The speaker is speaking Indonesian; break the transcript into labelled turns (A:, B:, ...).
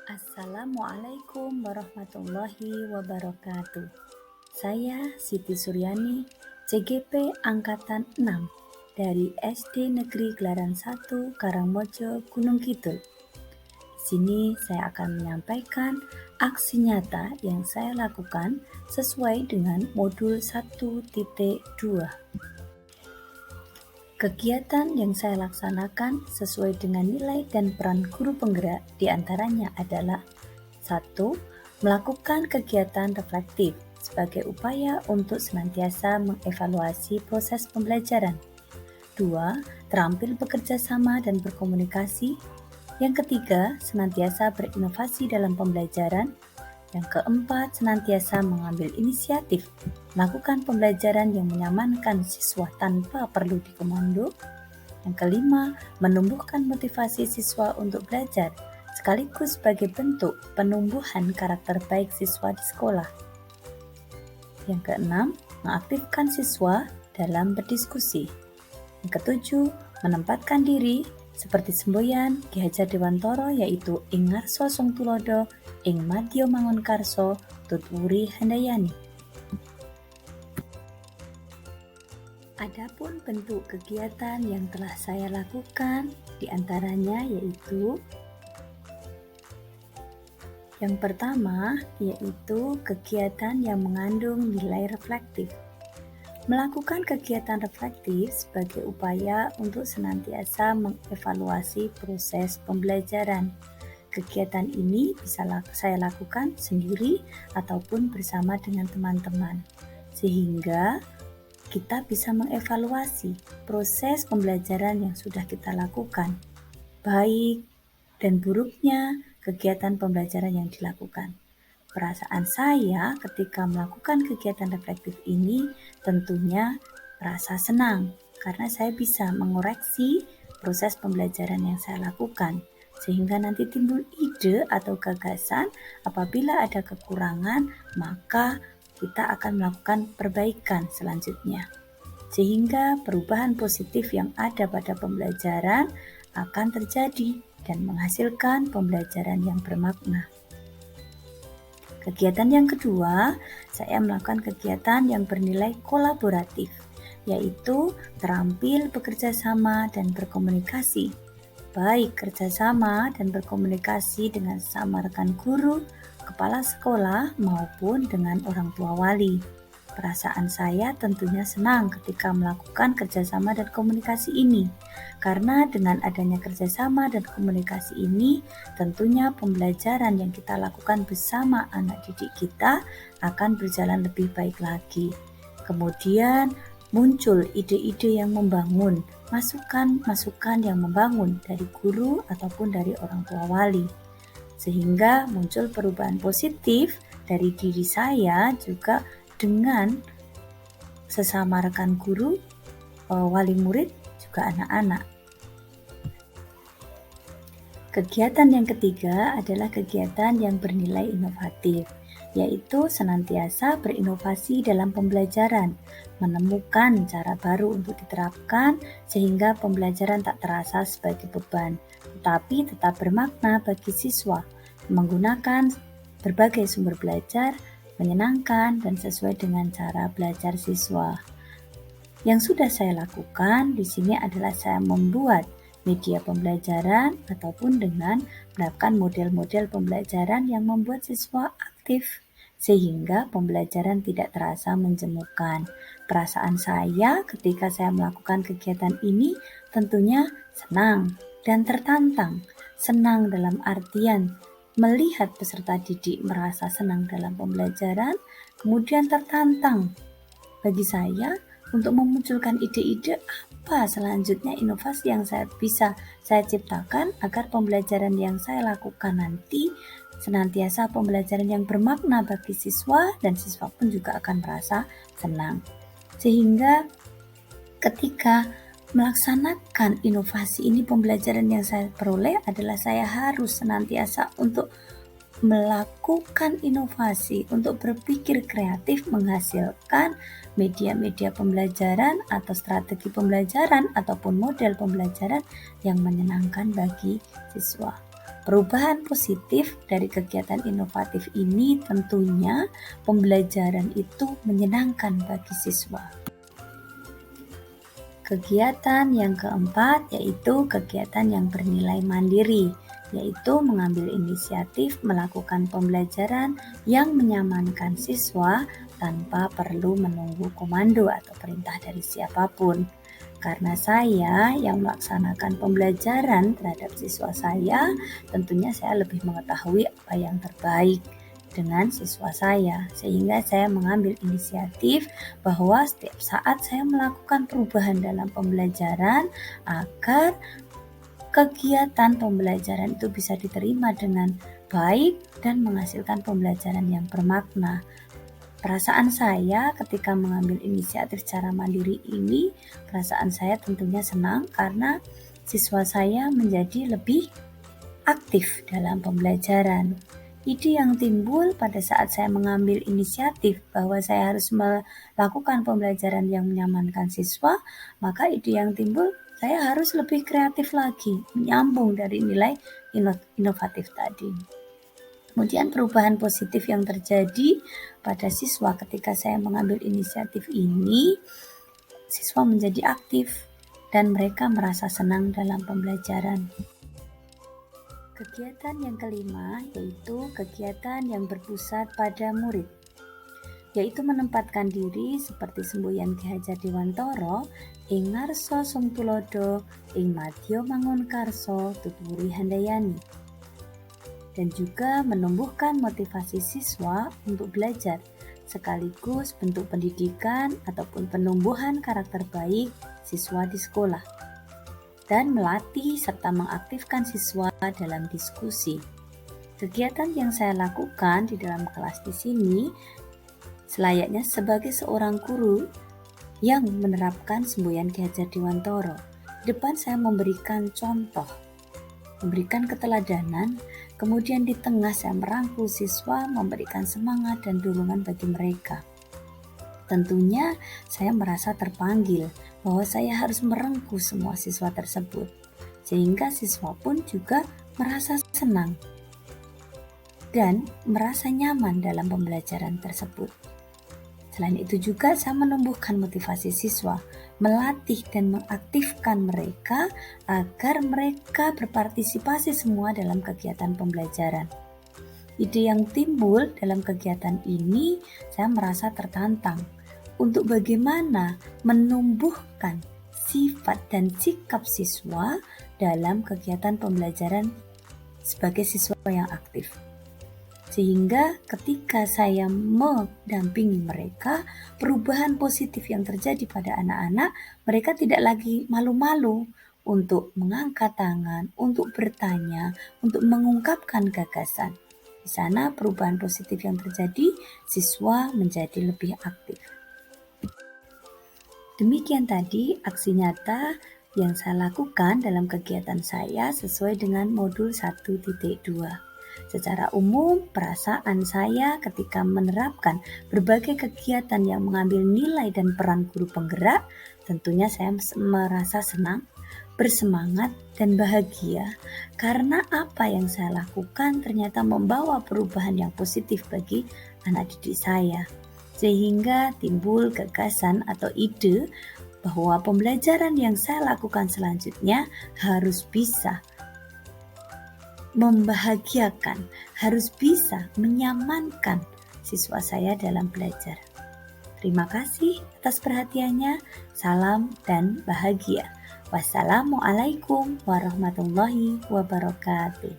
A: Assalamualaikum warahmatullahi wabarakatuh. Saya Siti Suryani, CGP Angkatan 6 dari SD Negeri Gelaran 1 Karangmojo, Gunung Kidul. Di sini saya akan menyampaikan aksi nyata yang saya lakukan sesuai dengan modul 1.2. Kegiatan yang saya laksanakan sesuai dengan nilai dan peran guru penggerak diantaranya adalah 1. Melakukan kegiatan reflektif sebagai upaya untuk senantiasa mengevaluasi proses pembelajaran. 2. Terampil bekerja sama dan berkomunikasi. Yang ketiga, senantiasa berinovasi dalam pembelajaran. Yang keempat, senantiasa mengambil inisiatif, melakukan pembelajaran yang menyamankan siswa tanpa perlu dikomando. Yang kelima, menumbuhkan motivasi siswa untuk belajar, sekaligus sebagai bentuk penumbuhan karakter baik siswa di sekolah. Yang keenam, mengaktifkan siswa dalam berdiskusi. Yang ketujuh, menempatkan diri seperti semboyan Ki Hajar Dewantara, yaitu ing ngarsa sung tulodo, ing madya mangun karso, tutwuri handayani. Adapun bentuk kegiatan yang telah saya lakukan diantaranya yaitu yang pertama yaitu kegiatan yang mengandung nilai reflektif. Melakukan kegiatan reflektif sebagai upaya untuk senantiasa mengevaluasi proses pembelajaran. Kegiatan ini bisa saya lakukan sendiri ataupun bersama dengan teman-teman, sehingga kita bisa mengevaluasi proses pembelajaran yang sudah kita lakukan, baik dan buruknya kegiatan pembelajaran yang dilakukan. Perasaan saya ketika melakukan kegiatan reflektif ini tentunya merasa senang karena saya bisa mengoreksi proses pembelajaran yang saya lakukan, sehingga nanti timbul ide atau gagasan. Apabila ada kekurangan, maka kita akan melakukan perbaikan selanjutnya, sehingga perubahan positif yang ada pada pembelajaran akan terjadi dan menghasilkan pembelajaran yang bermakna. Kegiatan yang kedua, saya melakukan kegiatan yang bernilai kolaboratif, yaitu terampil bekerja sama dan berkomunikasi, baik kerjasama dan berkomunikasi dengan sesama rekan guru, kepala sekolah, maupun dengan orang tua wali. Perasaan saya tentunya senang ketika melakukan kerjasama dan komunikasi ini, karena dengan adanya kerjasama dan komunikasi ini, tentunya pembelajaran yang kita lakukan bersama anak didik kita akan berjalan lebih baik lagi. Kemudian muncul ide-ide yang membangun, masukan-masukan yang membangun dari guru ataupun dari orang tua wali, sehingga muncul perubahan positif dari diri saya juga dengan sesama rekan guru, wali murid, juga anak-anak. Kegiatan yang ketiga adalah kegiatan yang bernilai inovatif, yaitu senantiasa berinovasi dalam pembelajaran, menemukan cara baru untuk diterapkan sehingga pembelajaran tak terasa sebagai beban, tetapi tetap bermakna bagi siswa, menggunakan berbagai sumber belajar, menyenangkan dan sesuai dengan cara belajar siswa. Yang sudah saya lakukan di sini adalah saya membuat media pembelajaran ataupun dengan menerapkan model-model pembelajaran yang membuat siswa aktif, sehingga pembelajaran tidak terasa menjemukan. Perasaan saya ketika saya melakukan kegiatan ini tentunya senang dan tertantang. Senang dalam artian melihat peserta didik merasa senang dalam pembelajaran, kemudian tertantang bagi saya untuk memunculkan ide-ide apa selanjutnya inovasi yang bisa saya ciptakan agar pembelajaran yang saya lakukan nanti senantiasa pembelajaran yang bermakna bagi siswa, dan siswa pun juga akan merasa senang. Sehingga ketika melaksanakan inovasi ini, pembelajaran yang saya peroleh adalah saya harus senantiasa untuk melakukan inovasi, untuk berpikir kreatif menghasilkan media-media pembelajaran atau strategi pembelajaran ataupun model pembelajaran yang menyenangkan bagi siswa. Perubahan positif dari kegiatan inovatif ini tentunya pembelajaran itu menyenangkan bagi siswa. Kegiatan yang keempat yaitu kegiatan yang bernilai mandiri, yaitu mengambil inisiatif melakukan pembelajaran yang menyamankan siswa tanpa perlu menunggu komando atau perintah dari siapapun. Karena saya yang melaksanakan pembelajaran terhadap siswa saya, tentunya saya lebih mengetahui apa yang terbaik dengan siswa saya, sehingga saya mengambil inisiatif bahwa setiap saat saya melakukan perubahan dalam pembelajaran agar kegiatan pembelajaran itu bisa diterima dengan baik dan menghasilkan pembelajaran yang bermakna. Perasaan saya ketika mengambil inisiatif secara mandiri ini, perasaan saya tentunya senang karena siswa saya menjadi lebih aktif dalam pembelajaran. Ide yang timbul pada saat saya mengambil inisiatif bahwa saya harus melakukan pembelajaran yang menyamankan siswa, maka ide yang timbul saya harus lebih kreatif lagi, menyambung dari nilai inovatif tadi. Kemudian perubahan positif yang terjadi pada siswa ketika saya mengambil inisiatif ini, siswa menjadi aktif dan mereka merasa senang dalam pembelajaran. Kegiatan yang kelima yaitu kegiatan yang berpusat pada murid, yaitu menempatkan diri seperti semboyan Ki Hajar Dewantara ing ngarsa sung tulodo ing madya mangunkarsa tuturi handayani, dan juga menumbuhkan motivasi siswa untuk belajar, sekaligus bentuk pendidikan ataupun penumbuhan karakter baik siswa di sekolah, dan melatih serta mengaktifkan siswa dalam diskusi. Kegiatan yang saya lakukan di dalam kelas di sini selayaknya sebagai seorang guru yang menerapkan semboyan Ki Hajar Dewantara. Di depan saya memberikan contoh, memberikan keteladanan, kemudian di tengah saya merangkul siswa, memberikan semangat dan dorongan bagi mereka. Tentunya saya merasa terpanggil bahwa saya harus merengkuh semua siswa tersebut, sehingga siswa pun juga merasa senang dan merasa nyaman dalam pembelajaran tersebut. Selain itu juga saya menumbuhkan motivasi siswa, melatih dan mengaktifkan mereka agar mereka berpartisipasi semua dalam kegiatan pembelajaran. Ide yang timbul dalam kegiatan ini, saya merasa tertantang untuk bagaimana menumbuhkan sifat dan sikap siswa dalam kegiatan pembelajaran sebagai siswa yang aktif. Sehingga ketika saya mendampingi mereka, perubahan positif yang terjadi pada anak-anak, mereka tidak lagi malu-malu untuk mengangkat tangan, untuk bertanya, untuk mengungkapkan gagasan. Di sana perubahan positif yang terjadi, siswa menjadi lebih aktif. Demikian tadi aksi nyata yang saya lakukan dalam kegiatan saya sesuai dengan modul 1.2. Secara umum, perasaan saya ketika menerapkan berbagai kegiatan yang mengambil nilai dan peran guru penggerak, tentunya saya merasa senang, bersemangat, dan bahagia karena apa yang saya lakukan ternyata membawa perubahan yang positif bagi anak didik saya. Sehingga timbul gagasan atau ide bahwa pembelajaran yang saya lakukan selanjutnya harus bisa membahagiakan, harus bisa menyamankan siswa saya dalam belajar. Terima kasih atas perhatiannya. Salam dan bahagia. Wassalamualaikum warahmatullahi wabarakatuh.